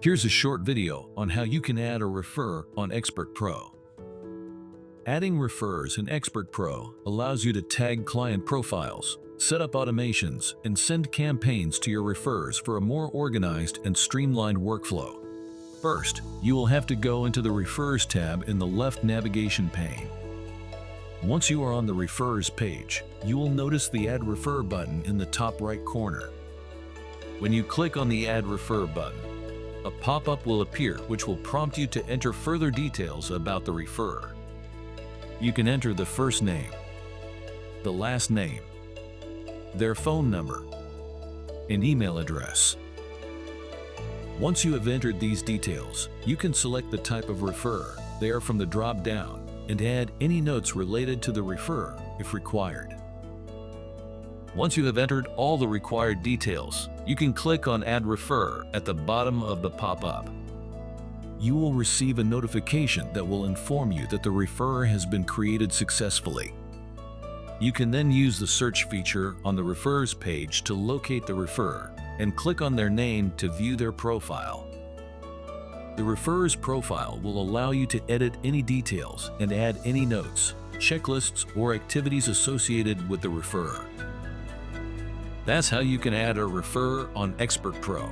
Here's a short video on how you can add a refer on Expert Pro. Adding refers in Expert Pro allows you to tag client profiles, set up automations, and send campaigns to your refers for a more organized and streamlined workflow. First, you will have to go into the Refers tab in the left navigation pane. Once you are on the Refers page, you will notice the Add Refer button in the top right corner. When you click on the Add Refer button, a pop-up will appear which will prompt you to enter further details about the refer. You can enter the first name, the last name, their phone number, and email address. Once you have entered these details, you can select the type of refer there from the drop-down and add any notes related to the refer if required. Once you have entered all the required details, you can click on Add Refer at the bottom of the pop-up. You will receive a notification that will inform you that the refer has been created successfully. You can then use the search feature on the Refers page to locate the refer and click on their name to view their profile. The refer's profile will allow you to edit any details and add any notes, checklists, or activities associated with the refer. That's how you can add a refer on Expert Pro.